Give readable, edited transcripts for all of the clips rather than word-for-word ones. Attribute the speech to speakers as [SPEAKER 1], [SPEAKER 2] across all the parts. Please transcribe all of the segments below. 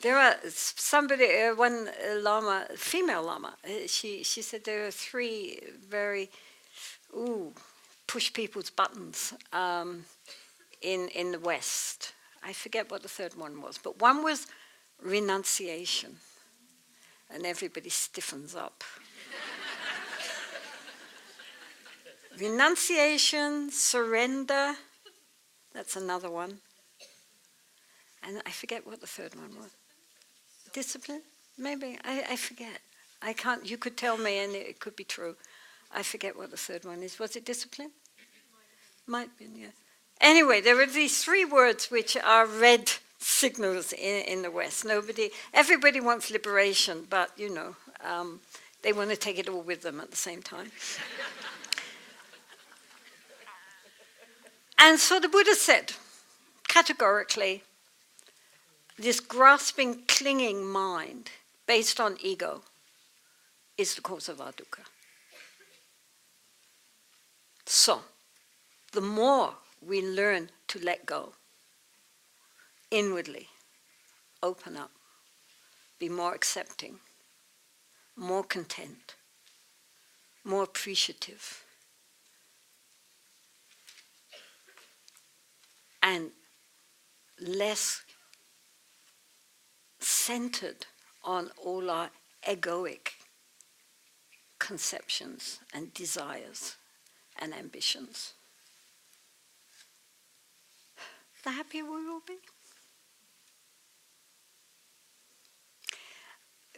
[SPEAKER 1] There are somebody, one lama, female lama, she said there are three very, push people's buttons in the West. I forget what the third one was, but one was renunciation, and everybody stiffens up. Renunciation, surrender, that's another one. And I forget what the third one was. Discipline? Maybe. I forget. I can't. You could tell me and it could be true. I forget what the third one is. Was it discipline? Might be, yeah. Anyway, there are these three words which are red signals in the West. Everybody wants liberation, but, they want to take it all with them at the same time. And so the Buddha said, categorically, this grasping, clinging mind based on ego is the cause of our dukkha. So, the more we learn to let go, inwardly, open up, be more accepting, more content, more appreciative, and less centered on all our egoic conceptions and desires and ambitions, the happier we will be.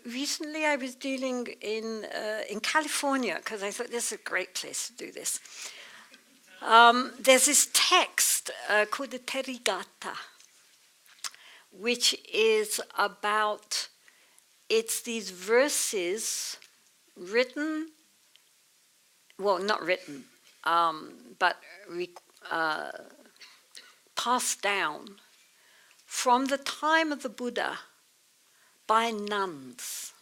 [SPEAKER 1] Recently I was dealing in California, because I thought this is a great place to do this. There's this text called the Terigata, which is about, it's these verses written, well, not written, but passed down from the time of the Buddha by nuns.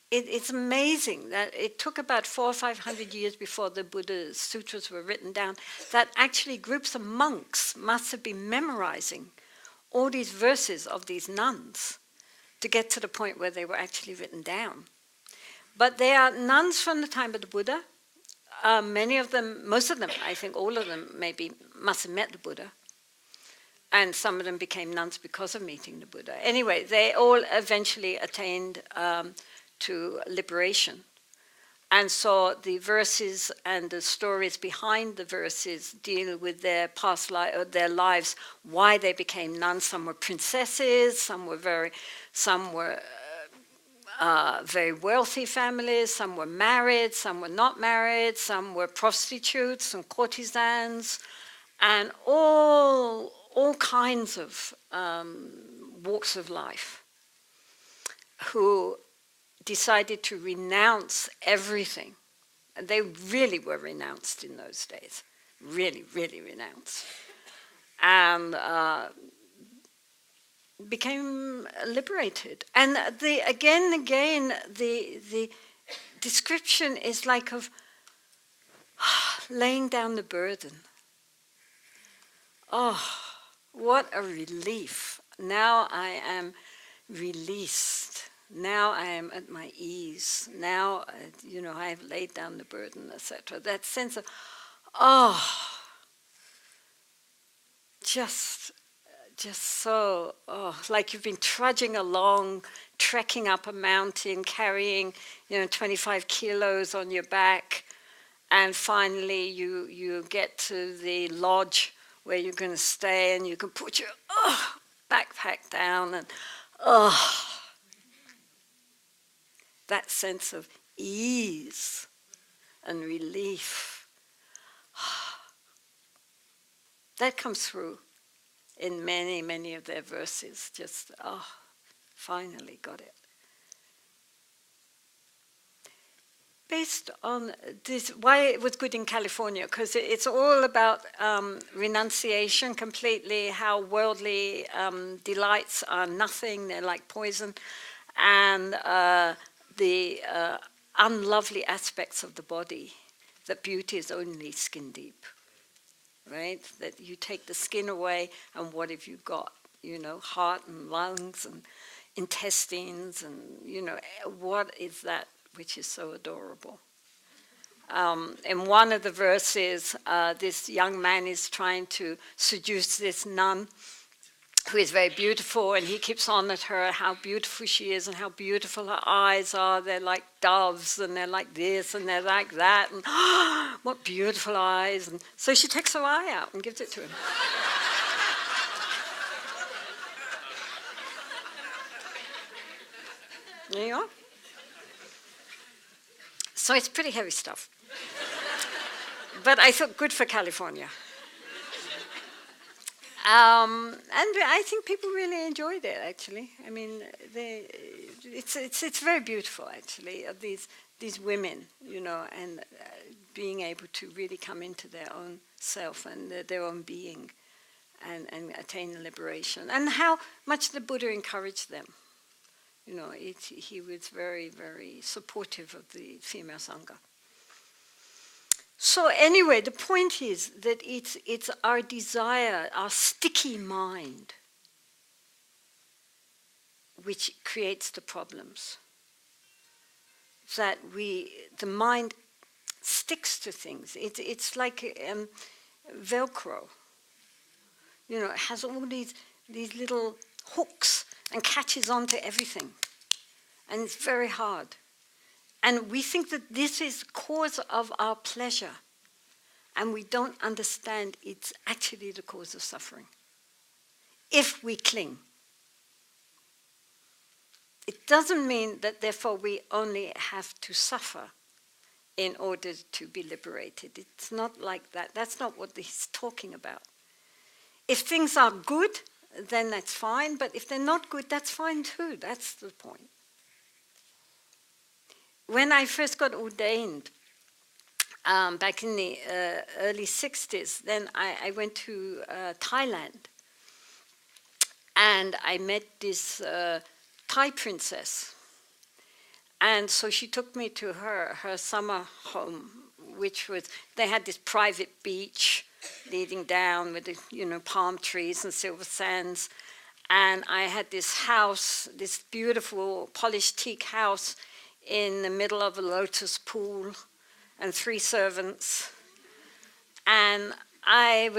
[SPEAKER 1] It's amazing that it took about 400 or 500 years before the Buddha's sutras were written down, that actually groups of monks must have been memorizing all these verses of these nuns to get to the point where they were actually written down. But they are nuns from the time of the Buddha. Many of them, most of them, I think all of them maybe must have met the Buddha. And some of them became nuns because of meeting the Buddha. Anyway, they all eventually attained to liberation. And so the verses and the stories behind the verses deal with their past their lives, why they became nuns. Some were princesses, some were very wealthy families, some were married, some were not married, some were prostitutes and courtesans, and all kinds of walks of life, who decided to renounce everything. And they really were renounced in those days. Really, really renounced. And became liberated. And again, the description is like of laying down the burden. Oh, what a relief. Now I am released. Now I am at my ease. Now, I have laid down the burden, etc. That sense of, just so, like you've been trudging along, trekking up a mountain, carrying, 25 kilos on your back, and finally you get to the lodge where you're going to stay, and you can put your backpack down, and that sense of ease and relief. That comes through in many, many of their verses. Just, finally got it. Based on this, why it was good in California, because it's all about renunciation completely, how worldly delights are nothing, they're like poison, and the unlovely aspects of the body, that beauty is only skin deep, right? That you take the skin away, and what have you got? heart and lungs and intestines and, what is that which is so adorable? In one of the verses, this young man is trying to seduce this nun who is very beautiful, and he keeps on at her how beautiful she is and how beautiful her eyes are. They're like doves, and they're like this, and they're like that, and what beautiful eyes. And so she takes her eye out and gives it to him. There you are. So it's pretty heavy stuff. But I thought good for California. And I think people really enjoyed it, actually. I mean, it's very beautiful, actually, of these women, and being able to really come into their own self and their own being and attain liberation. And how much the Buddha encouraged them. He was very, very supportive of the female Sangha. So anyway, the point is that it's our desire, our sticky mind, which creates the problems. That the mind sticks to things. It's like Velcro. It has all these little hooks and catches onto everything. And it's very hard. And we think that this is the cause of our pleasure. And we don't understand it's actually the cause of suffering. If we cling. It doesn't mean that therefore we only have to suffer in order to be liberated. It's not like that. That's not what he's talking about. If things are good, then that's fine. But if they're not good, that's fine too. That's the point. When I first got ordained, back in the early 60s, then I went to Thailand. And I met this Thai princess. And so she took me to her summer home, which was, they had this private beach leading down with the, palm trees and silver sands. And I had this house, this beautiful polished teak house in the middle of a lotus pool and 3 servants. And I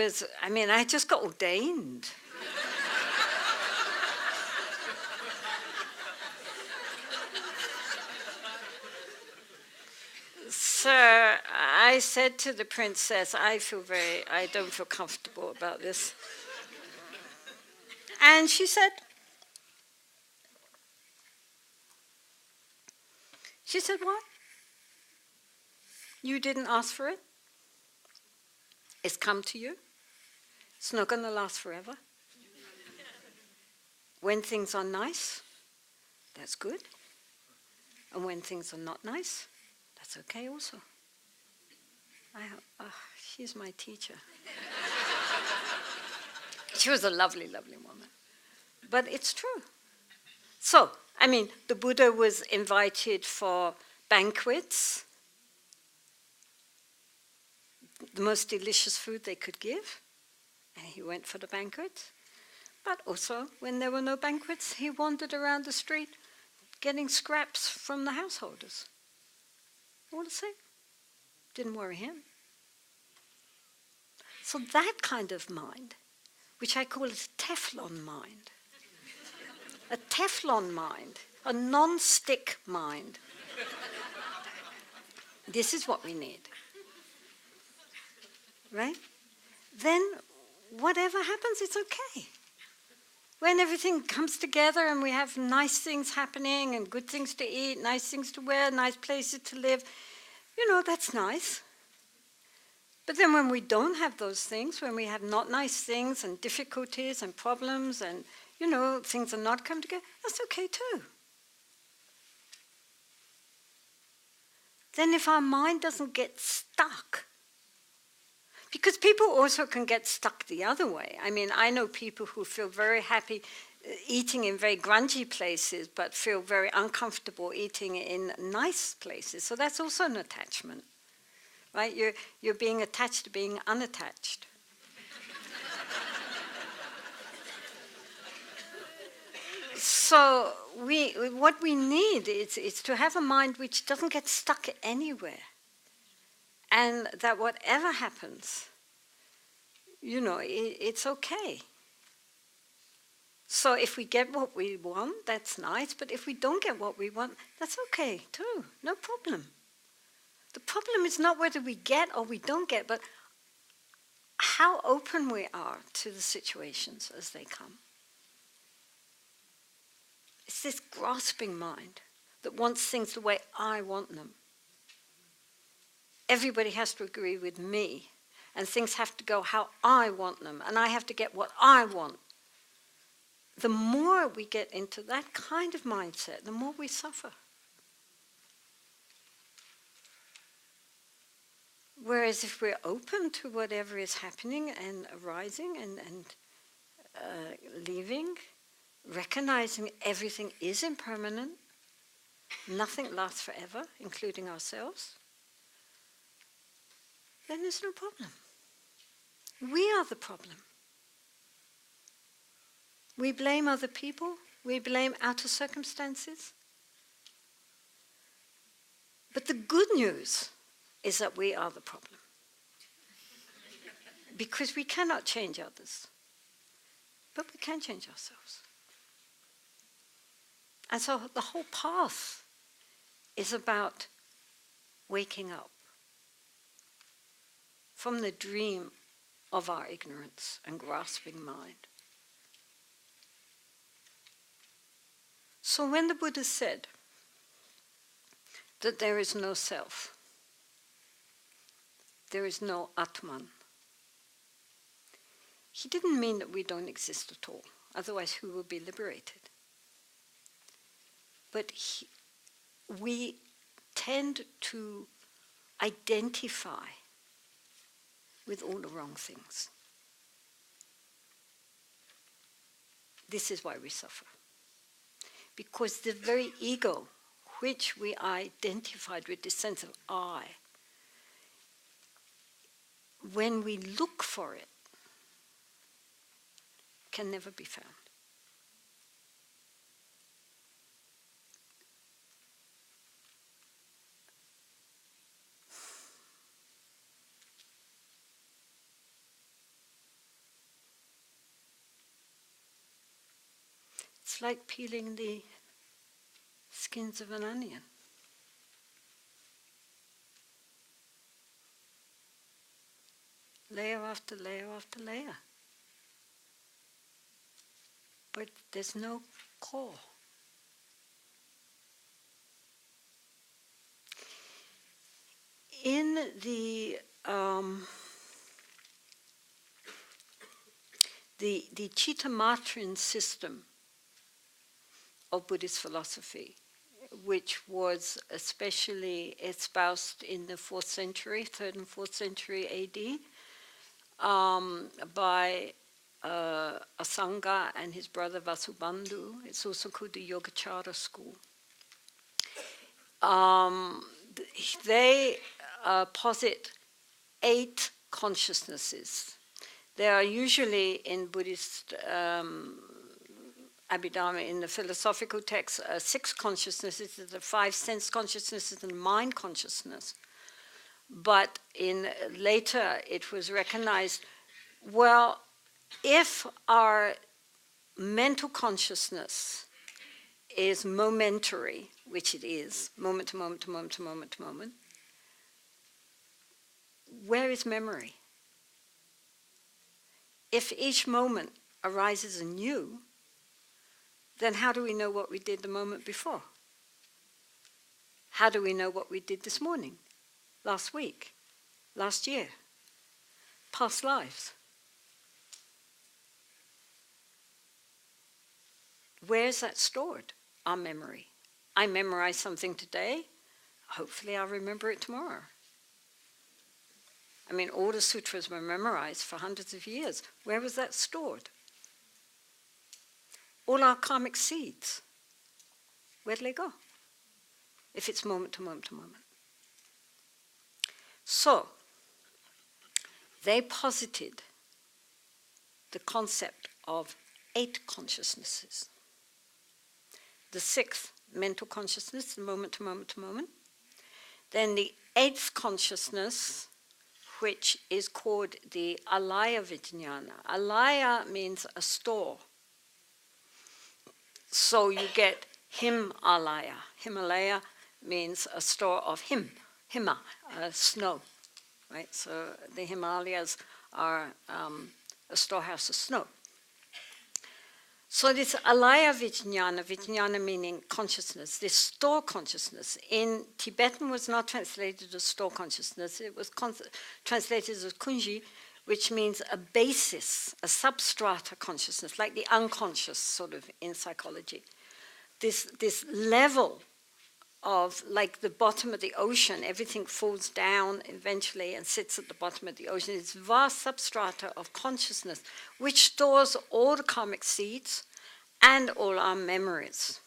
[SPEAKER 1] just got ordained. So I said to the princess, I don't feel comfortable about this. And she said, what? You didn't ask for it? It's come to you? It's not going to last forever? When things are nice, that's good. And when things are not nice, that's okay also. She's my teacher. She was a lovely, lovely woman. But it's true. So, the Buddha was invited for banquets, the most delicious food they could give, and he went for the banquet. But also, when there were no banquets, he wandered around the street getting scraps from the householders. All the same. Didn't worry him. So that kind of mind, which I call a Teflon mind, a Teflon mind, a non-stick mind, this is what we need. Right? Then whatever happens, it's okay. When everything comes together and we have nice things happening and good things to eat, nice things to wear, nice places to live, that's nice. But then when we don't have those things, when we have not nice things and difficulties and problems and, things are not coming together, that's okay too. Then if our mind doesn't get stuck, because people also can get stuck the other way. I know people who feel very happy eating in very grungy places, but feel very uncomfortable eating in nice places. So that's also an attachment, right? You're being attached to being unattached. So what we need is to have a mind which doesn't get stuck anywhere, and that whatever happens, it's okay. So if we get what we want, that's nice, but if we don't get what we want, that's okay too, no problem. The problem is not whether we get or we don't get, but how open we are to the situations as they come. It's this grasping mind that wants things the way I want them. Everybody has to agree with me, and things have to go how I want them, and I have to get what I want. The more we get into that kind of mindset, the more we suffer. Whereas if we're open to whatever is happening and arising and leaving, recognizing everything is impermanent, nothing lasts forever, including ourselves, then there's no problem. We are the problem. We blame other people, we blame outer circumstances. But the good news is that we are the problem. Because we cannot change others, but we can change ourselves. And so the whole path is about waking up from the dream of our ignorance and grasping mind. So when the Buddha said that there is no self, there is no Atman, he didn't mean that we don't exist at all, otherwise who will be liberated? But we tend to identify with all the wrong things. This is why we suffer. Because the very ego, which we identified with this sense of I, when we look for it, can never be found. It's like peeling the skins of an onion. Layer after layer after layer. But there's no core. In the Chittamatra system of Buddhist philosophy, which was especially espoused in the 4th century, 3rd and 4th century AD, by Asanga and his brother Vasubandhu. It's also called the Yogacara school. They posit 8 consciousnesses. There are usually in Buddhist Abhidharma, in the philosophical texts, 6 consciousnesses, the 5 sense consciousnesses and mind consciousness. But later it was recognized, well, if our mental consciousness is momentary, which it is, moment to moment to moment to moment to moment, where is memory? If each moment arises anew, then how do we know what we did the moment before? How do we know what we did this morning, last week, last year, past lives? Where is that stored, our memory? I memorize something today, hopefully I'll remember it tomorrow. I mean, all the sutras were memorized for hundreds of years. Where was that stored? All our karmic seeds, where do they go? If it's moment to moment to moment. So, they posited the concept of 8 consciousnesses. The 6th, mental consciousness, the moment to moment to moment. Then the 8th consciousness, which is called the alaya vijnana. Alaya means a store. So you get Himalaya. Himalaya means a store of Hima, snow. Right? So the Himalayas are a storehouse of snow. So this alaya vijnana meaning consciousness, this store consciousness, in Tibetan was not translated as store consciousness, it was translated as kunji, which means a basis, a substrata consciousness, like the unconscious sort of in psychology. This level of, like the bottom of the ocean, everything falls down eventually and sits at the bottom of the ocean. This vast substrata of consciousness, which stores all the karmic seeds and all our memories.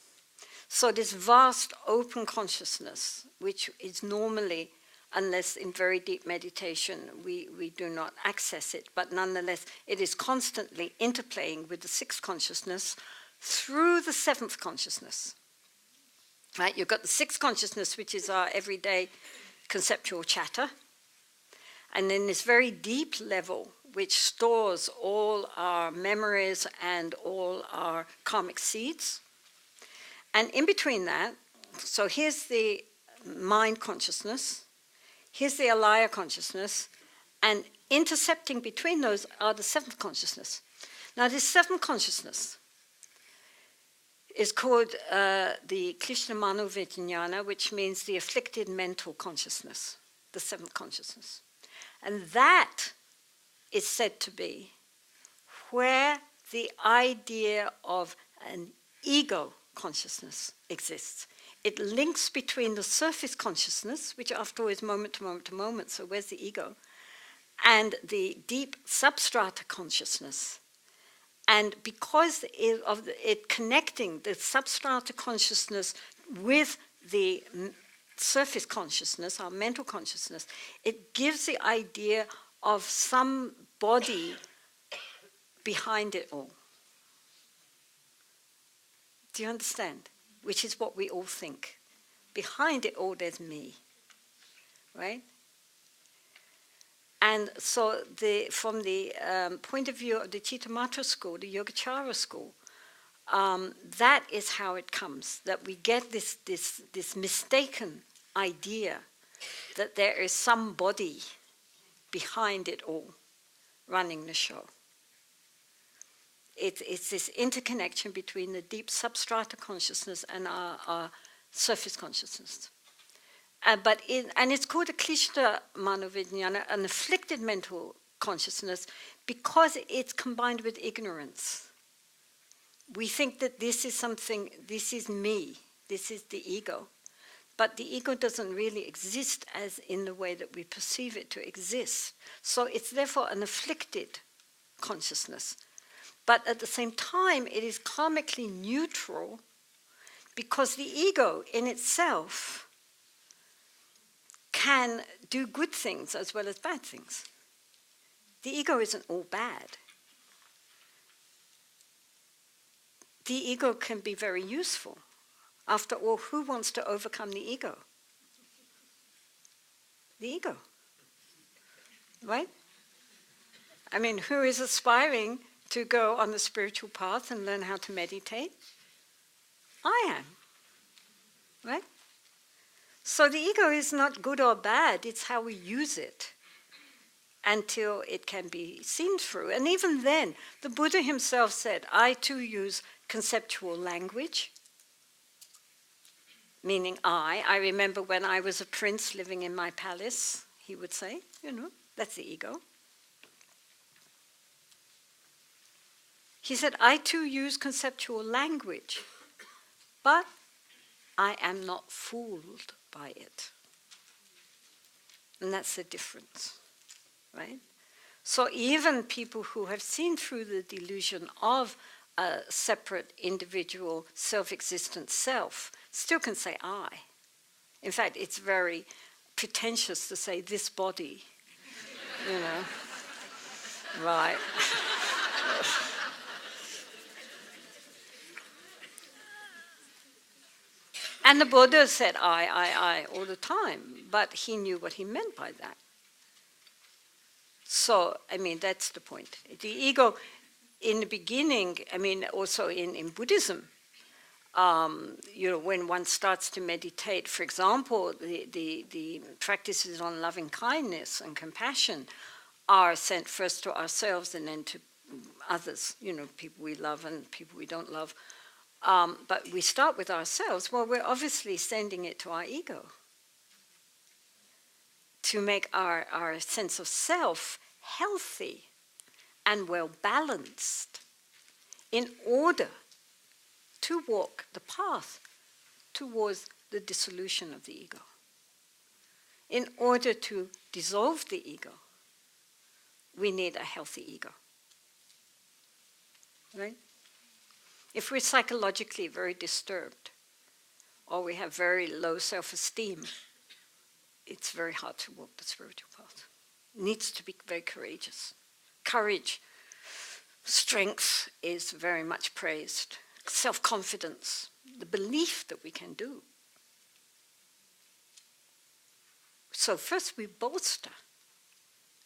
[SPEAKER 1] So this vast open consciousness, which is normally, unless in very deep meditation, we do not access it, but nonetheless, it is constantly interplaying with the 6th consciousness through the 7th consciousness. Right? You've got the 6th consciousness, which is our everyday conceptual chatter. And then this very deep level, which stores all our memories and all our karmic seeds. And in between that, so here's the mind consciousness, here's the alaya consciousness, and intercepting between those are the 7th consciousness. Now this 7th consciousness is called the Krishna Mano Vijnana, which means the afflicted mental consciousness, the 7th consciousness. And that is said to be where the idea of an ego consciousness exists. It links between the surface consciousness, which after all is moment to moment to moment, so where's the ego, and the deep substrata consciousness. And because of it connecting the substrata consciousness with the surface consciousness, our mental consciousness, it gives the idea of some body behind it all. Do you understand? Which is what we all think. Behind it all, there's me, right? And so from the point of view of the Chittamatra school, the Yogacara school, that is how it comes, that we get this mistaken idea that there is somebody behind it all running the show. It's this interconnection between the deep substrata consciousness and our surface consciousness. And it's called a Klishta Manovijnana, an afflicted mental consciousness, because it's combined with ignorance. We think that this is something, this is me, this is the ego. But the ego doesn't really exist as in the way that we perceive it to exist. So it's therefore an afflicted consciousness. But at the same time, it is karmically neutral because the ego in itself can do good things as well as bad things. The ego isn't all bad. The ego can be very useful. After all, who wants to overcome the ego? The ego. Right? I mean, who is aspiring to go on the spiritual path and learn how to meditate? I am. Right? So the ego is not good or bad, it's how we use it until it can be seen through. And even then, the Buddha himself said, I too use conceptual language, meaning I remember when I was a prince living in my palace, he would say, that's the ego. He said, I too use conceptual language, but I am not fooled by it. And that's the difference, right? So even people who have seen through the delusion of a separate individual self-existent self still can say I. In fact, it's very pretentious to say this body, right. And the Buddha said I all the time, but he knew what he meant by that. So, I mean, that's the point. The ego, in the beginning, I mean, also in Buddhism, when one starts to meditate, for example, the practices on loving kindness and compassion are sent first to ourselves and then to others, people we love and people we don't love. But we start with ourselves. Well, we're obviously sending it to our ego to make our sense of self healthy and well balanced in order to walk the path towards the dissolution of the ego. In order to dissolve the ego, we need a healthy ego. Right? If we're psychologically very disturbed, or we have very low self-esteem, it's very hard to walk the spiritual path. It needs to be very courageous. Courage, strength is very much praised. Self-confidence, the belief that we can do. So first we bolster,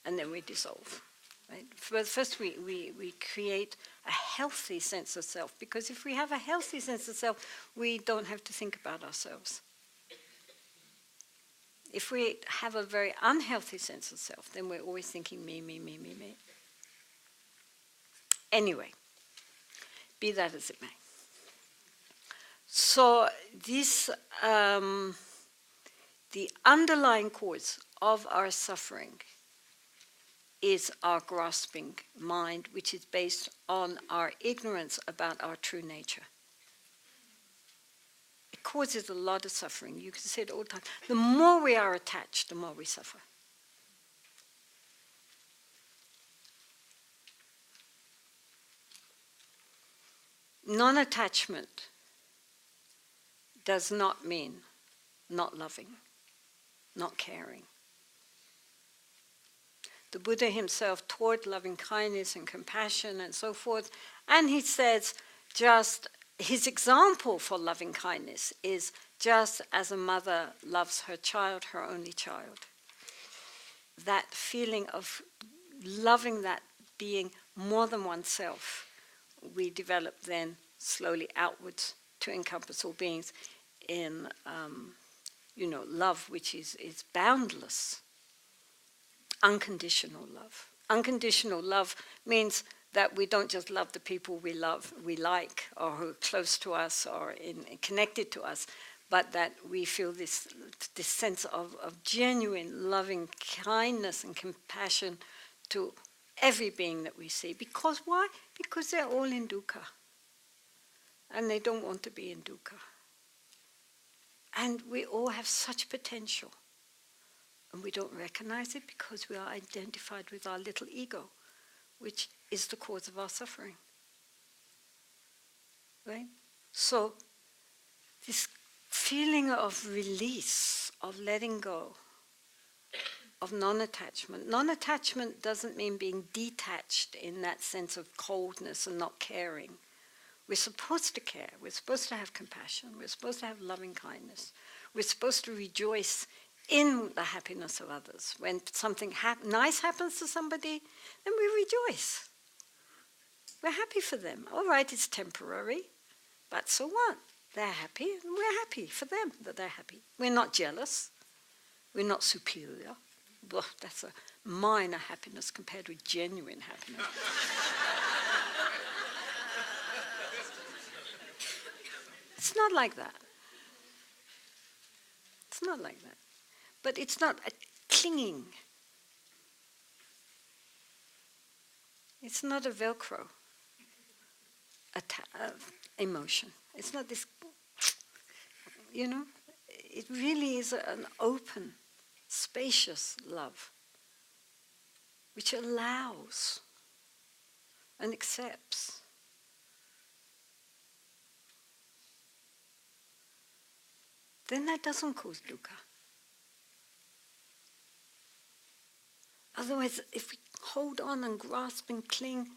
[SPEAKER 1] and then we dissolve. Right? First we create a healthy sense of self, because if we have a healthy sense of self, we don't have to think about ourselves. If we have a very unhealthy sense of self, then we're always thinking me, me, me, me, me. Anyway, be that as it may. So this, the underlying cause of our suffering is our grasping mind, which is based on our ignorance about our true nature. It causes a lot of suffering. You can say it all the time. The more we are attached, the more we suffer. Non-attachment does not mean not loving, not caring. The Buddha himself taught loving kindness and compassion and so forth, and he says just his example for loving kindness is just as a mother loves her child, her only child. That feeling of loving that being more than oneself, we develop then slowly outwards to encompass all beings in, love which is boundless. Unconditional love. Unconditional love means that we don't just love the people we love, we like, or who are close to us or connected to us, but that we feel this sense of genuine loving kindness and compassion to every being that we see. Because why? Because they're all in dukkha. And they don't want to be in dukkha. And we all have such potential. And we don't recognize it because we are identified with our little ego, which is the cause of our suffering. Right? So, this feeling of release, of letting go, of non-attachment. Non-attachment doesn't mean being detached in that sense of coldness and not caring. We're supposed to care. We're supposed to have compassion. We're supposed to have loving kindness. We're supposed to rejoice in the happiness of others. When something nice happens to somebody, then we rejoice. We're happy for them. All right, it's temporary, but so what? They're happy, and we're happy for them that they're happy. We're not jealous. We're not superior. Well, that's a minor happiness compared with genuine happiness. It's not like that. It's not like that. But it's not a clinging. It's not a Velcro emotion. It's not this, it really is an open, spacious love, which allows and accepts. Then that doesn't cause dukkha. Otherwise, if we hold on and grasp and cling,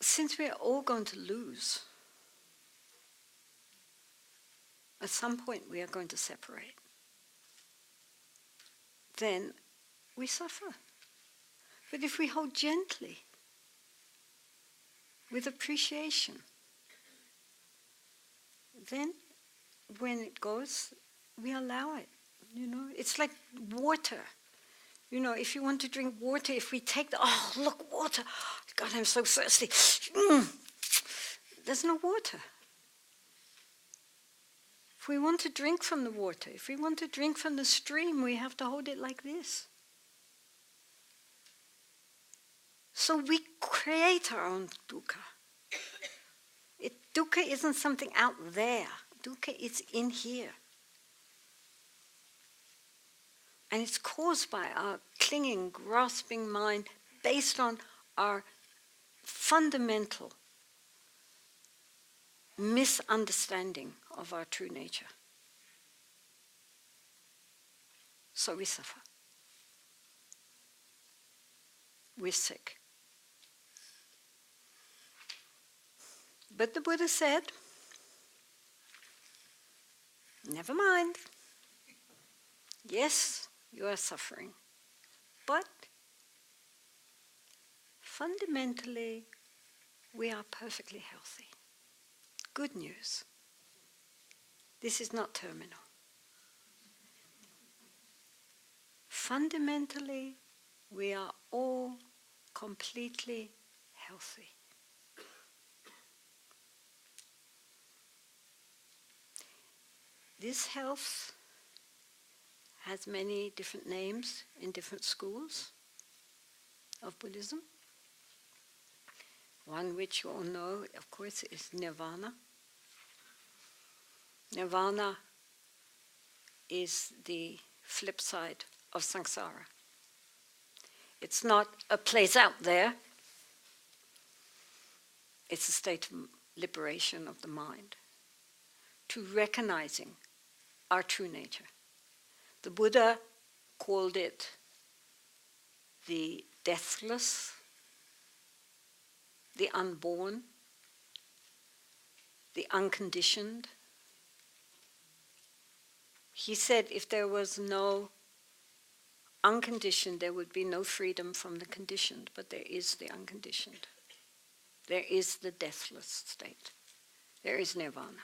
[SPEAKER 1] since we're all going to lose, At some point we are going to separate. Then we suffer. But if we hold gently, with appreciation, then when it goes, we allow it. It's like water. If you want to drink water, if we take look, water. God, I'm so thirsty. There's no water. If we want to drink from the water, if we want to drink from the stream, we have to hold it like this. So we create our own dukkha. Dukkha isn't something out there. Dukkha is in here. And it's caused by our clinging, grasping mind based on our fundamental misunderstanding of our true nature. So we suffer. We're sick. But the Buddha said, never mind. Yes, you are suffering. But fundamentally, we are perfectly healthy. Good news. This is not terminal. Fundamentally, we are all completely healthy. This health has many different names in different schools of Buddhism. One which you all know, of course, is nirvana. Nirvana is the flip side of samsara. It's not a place out there. It's a state of liberation of the mind to recognizing our true nature. The Buddha called it the deathless, the unborn, the unconditioned. He said if there was no unconditioned, there would be no freedom from the conditioned, but there is the unconditioned. There is the deathless state. There is nirvana.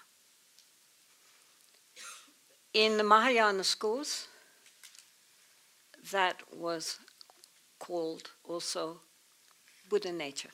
[SPEAKER 1] In the Mahayana schools, that was called also Buddha nature.